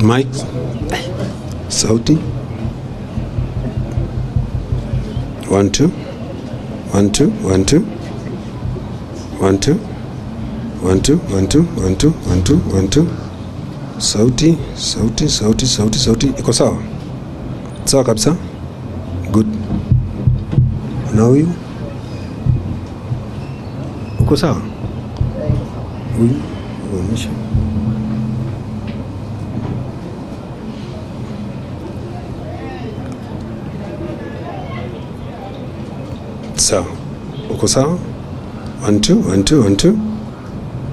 Mike, sauti 1 2 1 2 1 2 1 2 1 2 1 2 1 2 1 2 1 2. Sauti iko sawa? Sawa kabisa. Good. Na huyu uko sawa? Huyu uonyesha. Sawa. Uko sawa? 1 2 1 2 1 2.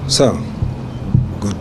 Sawa. Good.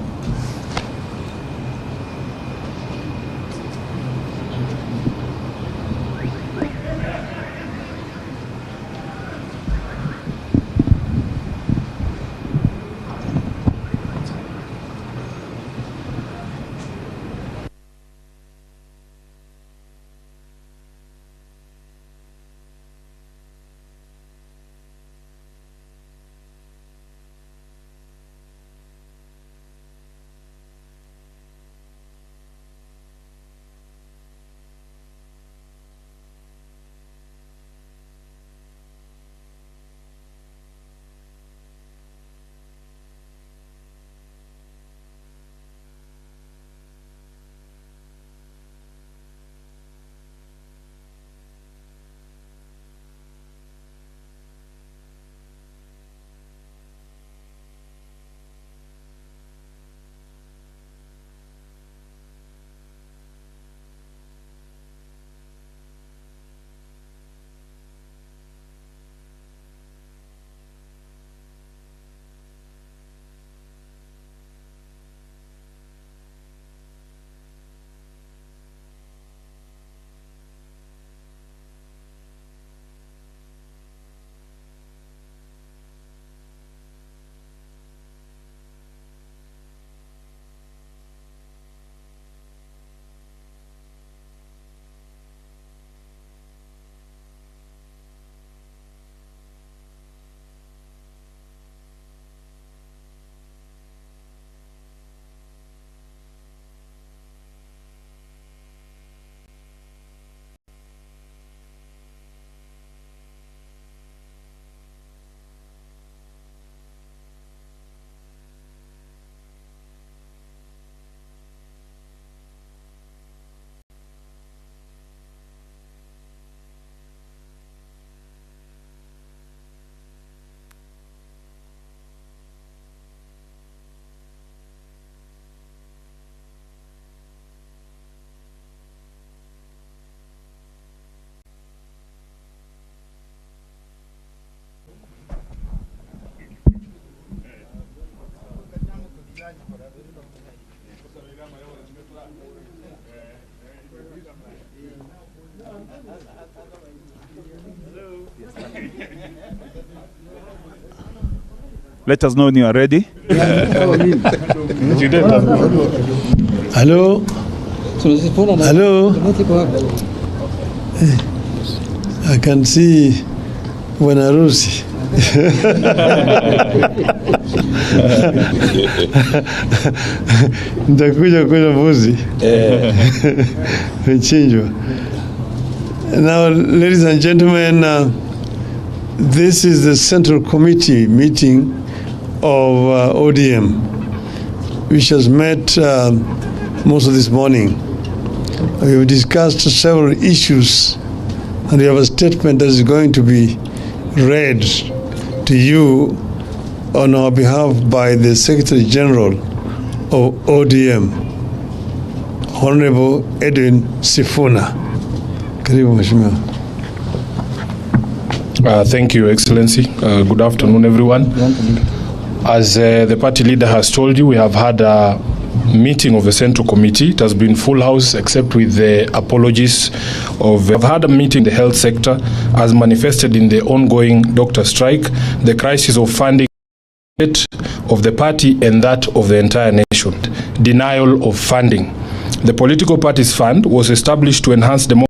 Let us know when you are ready. Hello. Hello. I can see Bwana Harusi. Nitakuja kula mbuzi. Mchinjwa. Now, ladies and gentlemen, this is the Central Committee meeting of ODM, which has met most of this morning. We have discussed several issues, and we have a statement that is going to be read to you on our behalf by the Secretary General of ODM, Honorable Edwin Sifuna. Karibu Mheshimiwa. Thank you, Excellency. Good afternoon, everyone. As the party leader has told you, we have had a meeting of the Central Committee. It has been full house except with the apologies of... We've had a meeting in the health sector as manifested in the ongoing doctor strike, the crisis of funding of the party and that of the entire nation, denial of funding. The political parties fund was established to enhance democracy.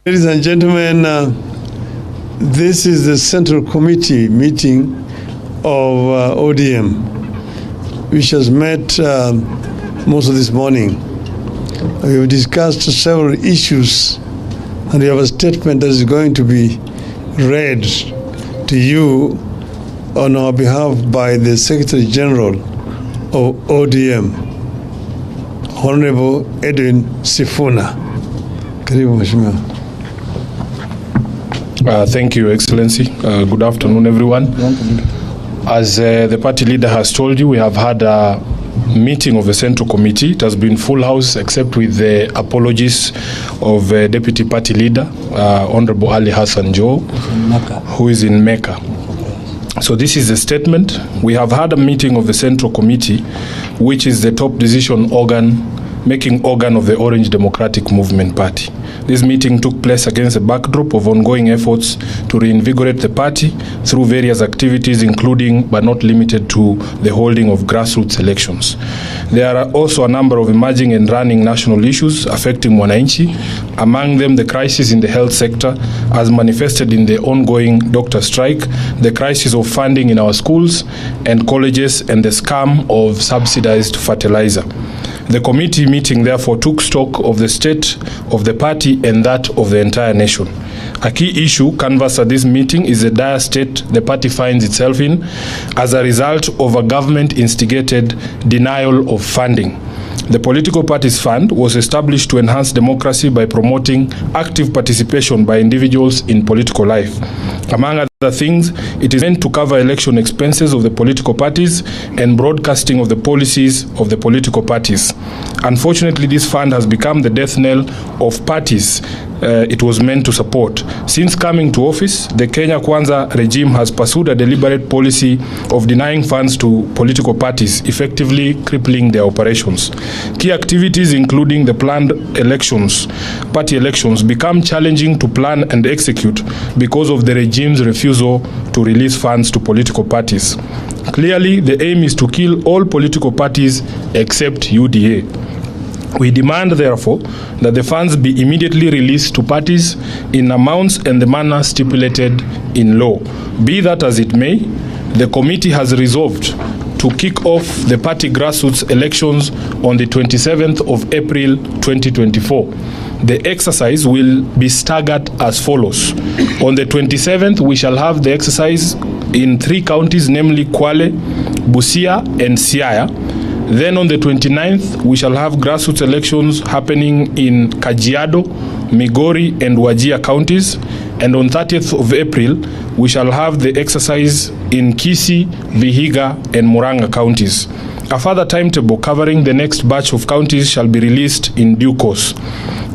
Ladies and gentlemen, this is the Central Committee meeting of ODM, which has met most of this morning. We have discussed several issues, and we have a statement that is going to be read to you on our behalf by the Secretary General of ODM, Honorable Edwin Sifuna. Karibu Mheshimiwa. Thank you, Excellency. Good afternoon, everyone. As the party leader has told you, we have had a meeting of the Central Committee. It has been full house except with the apologies of Deputy Party Leader, Honorable Ali Hassan Joe, who is in Mecca. So this is the statement. We have had a meeting of the Central Committee, which is the top decision making organ of the Orange Democratic Movement Party. This meeting took place against a backdrop of ongoing efforts to reinvigorate the party through various activities, including but not limited to the holding of grassroots elections. There are also a number of emerging and running national issues affecting Mwananchi, among them the crisis in the health sector as manifested in the ongoing doctor strike, the crisis of funding in our schools and colleges, and the scam of subsidized fertilizer. The committee meeting therefore took stock of the state of the party and that of the entire nation. A key issue canvassed at this meeting is the dire state the party finds itself in as a result of a government-instigated denial of funding. The political parties fund was established to enhance democracy by promoting active participation by individuals in political life. Among other things, it is meant to cover election expenses of the political parties and broadcasting of the policies of the political parties. Unfortunately, this fund has become the death knell of parties it was meant to support. Since coming to office, the Kenya Kwanza regime has pursued a deliberate policy of denying funds to political parties, effectively crippling their operations. Key activities, including the planned elections, party elections, become challenging to plan and execute because of the regime's refusal to release funds to political parties. Clearly, the aim is to kill all political parties except UDA. We demand, therefore, that the funds be immediately released to parties in amounts and the manner stipulated in law. Be that as it may, the committee has resolved to kick off the party grassroots elections on the 27th of April 2024. The exercise will be staggered as follows. On the 27th, we shall have the exercise in 3 counties, namely Kwale, Busia, and Siaya. Then on the 29th, we shall have grassroots elections happening in Kajiado, Migori, and Wajir counties. And on 30th of April, we shall have the exercise in Kisii, Vihiga, and Murang'a counties. A further timetable covering the next batch of counties shall be released in due course.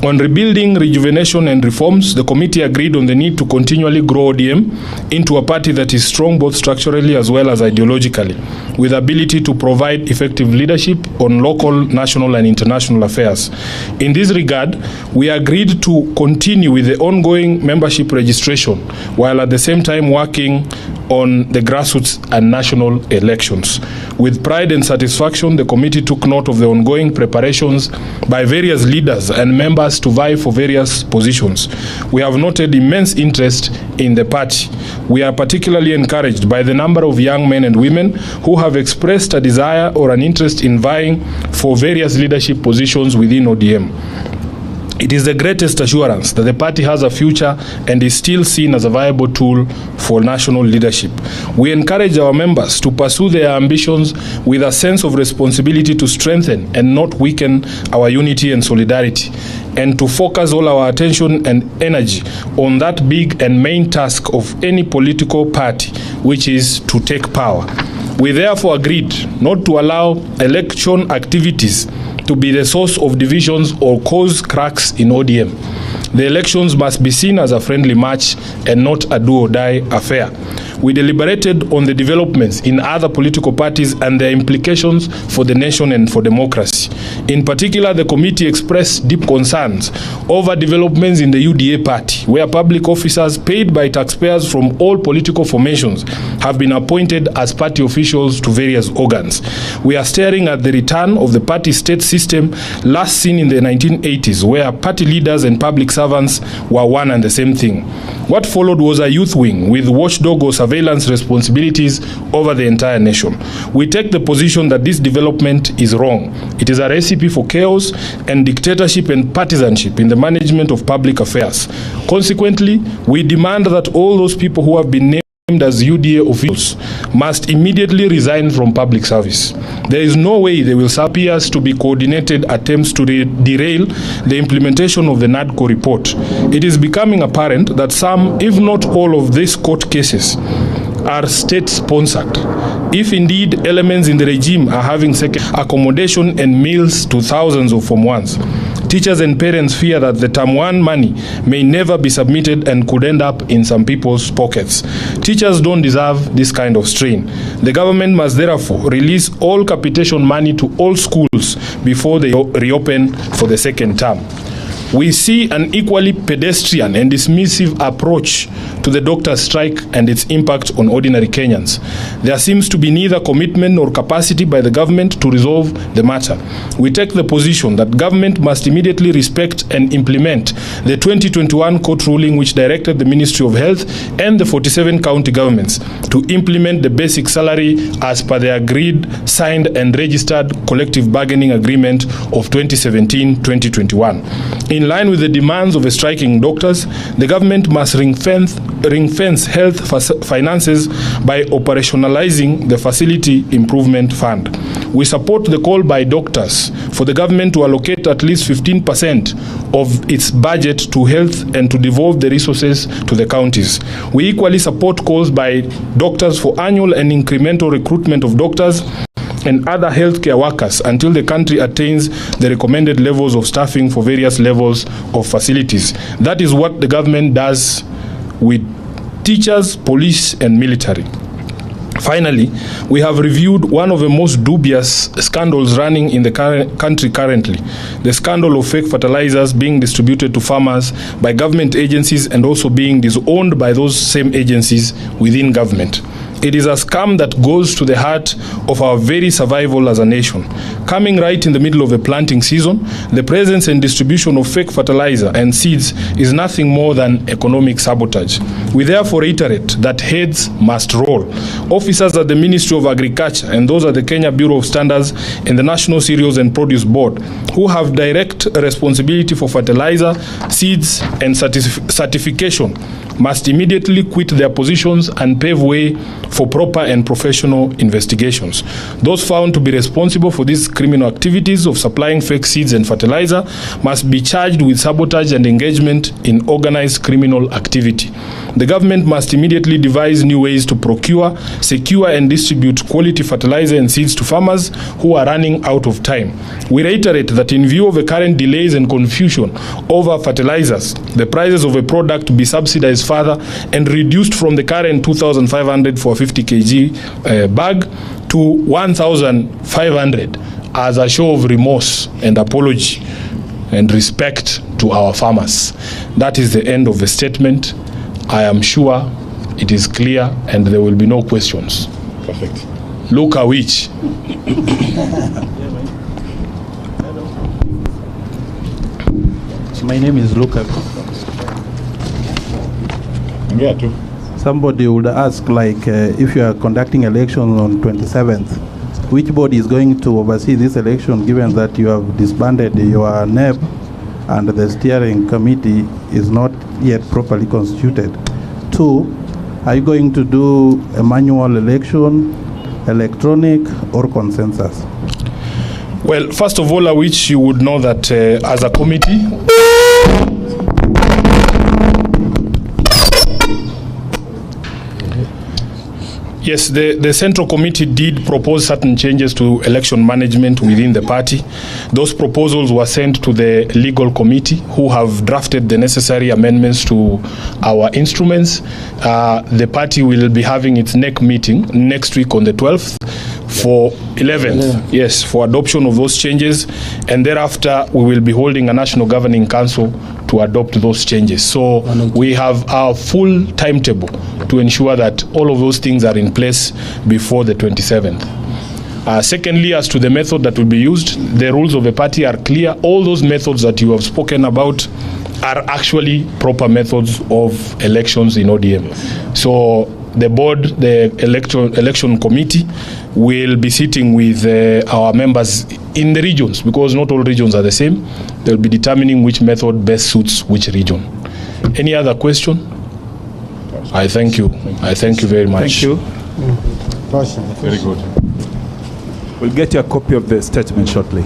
On rebuilding, rejuvenation, and reforms, the committee agreed on the need to continually grow ODM into a party that is strong both structurally as well as ideologically. with ability to provide effective leadership on local, national and international affairs. In this regard, we agreed to continue with the ongoing membership registration while at the same time working on the grassroots and national elections. With pride and satisfaction, the committee took note of the ongoing preparations by various leaders and members to vie for various positions. We have noted immense interest in the party. We are particularly encouraged by the number of young men and women who have expressed a desire or an interest in vying for various leadership positions within ODM. It is the greatest assurance that the party has a future and is still seen as a viable tool for national leadership. We encourage our members to pursue their ambitions with a sense of responsibility to strengthen and not weaken our unity and solidarity, and to focus all our attention and energy on that big and main task of any political party, which is to take power. We therefore agreed not to allow election activities to be the source of divisions or cause cracks in ODM. The elections must be seen as a friendly match and not a do-or-die affair. We deliberated on the developments in other political parties and their implications for the nation and for democracy. In particular, the committee expressed deep concerns over developments in the UDA party, where public officers paid by taxpayers from all political formations have been appointed as party officials to various organs. We are staring at the return of the party state system last seen in the 1980s, where party leaders and public servants were one and the same thing. What followed was a youth wing with watchdog or surveillance responsibilities over the entire nation. We take the position that this development is wrong. It is a recipe for chaos and dictatorship and partisanship in the management of public affairs. Consequently, we demand that all those people who have been named as UDA officials must immediately resign from public service. There is no way they will appears to be coordinated attempts to derail the implementation of the NADCO report. It is becoming apparent that some, if not all, of these court cases are state-sponsored. If indeed elements in the regime are having second accommodation and meals to thousands of Form 1s, teachers and parents fear that the Term 1 money may never be submitted and could end up in some people's pockets. Teachers don't deserve this kind of strain. The government must therefore release all capitation money to all schools before they reopen for the second term. We see an equally pedestrian and dismissive approach to the doctors' strike and its impact on ordinary Kenyans. There seems to be neither commitment nor capacity by the government to resolve the matter. We take the position that government must immediately respect and implement the 2021 court ruling which directed the Ministry of Health and the 47 county governments to implement the basic salary as per the agreed, signed and registered collective bargaining agreement of 2017-2021. In line with the demands of the striking doctors, the government must ring-fence health finances by operationalizing the Facility Improvement Fund. We support the call by doctors for the government to allocate at least 15% of its budget to health and to devolve the resources to the counties. We equally support calls by doctors for annual and incremental recruitment of doctors and other healthcare workers until the country attains the recommended levels of staffing for various levels of facilities. That is what the government does with teachers, police, and military. Finally, we have reviewed one of the most dubious scandals running in the country currently, the scandal of fake fertilizers being distributed to farmers by government agencies and also being disowned by those same agencies within government. It is a scam that goes to the heart of our very survival as a nation. Coming right in the middle of the planting season, the presence and distribution of fake fertilizer and seeds is nothing more than economic sabotage. We therefore reiterate that heads must roll. Officers at the Ministry of Agriculture and those at the Kenya Bureau of Standards and the National Cereals and Produce Board, who have direct responsibility for fertilizer, seeds, and certification, must immediately quit their positions and pave way for proper and professional investigations. Those found to be responsible for these criminal activities of supplying fake seeds and fertilizer must be charged with sabotage and engagement in organized criminal activity. The government must immediately devise new ways to procure, secure, and distribute quality fertilizer and seeds to farmers who are running out of time. We reiterate that in view of the current delays and confusion over fertilizers, the prices of a product be subsidized further and reduced from the current 2,500 for a 50 kg bag to 1,500 as a show of remorse and apology and respect to our farmers. That is the end of the statement. I am sure it is clear and there will be no questions. Perfect. Luka which? My name is Luka. Yeah, too. Somebody would ask, like, if you are conducting elections on 27th, which body is going to oversee this election, given that you have disbanded your NEB and the steering committee is not yet properly constituted? 2, are you going to do a manual election, electronic, or consensus? Well, first of all, I wish you would know that as a committee, yes, the Central Committee did propose certain changes to election management within the party. Those proposals were sent to the legal committee, who have drafted the necessary amendments to our instruments. The party will be having its next meeting next week on the 12th for 11th, yes, for adoption of those changes, and thereafter we will be holding a National Governing Council to adopt those changes. So we have our full timetable to ensure that all of those things are in place before the 27th. Secondly, as to the method that will be used, the rules of the party are clear. All those methods that you have spoken about are actually proper methods of elections in ODM. So the board, the election committee, will be sitting with our members in the regions, because not all regions are the same. They'll be determining which method best suits which region. Any other question? I thank you. I thank you very much. Thank you. Very good. We'll get you a copy of the statement shortly.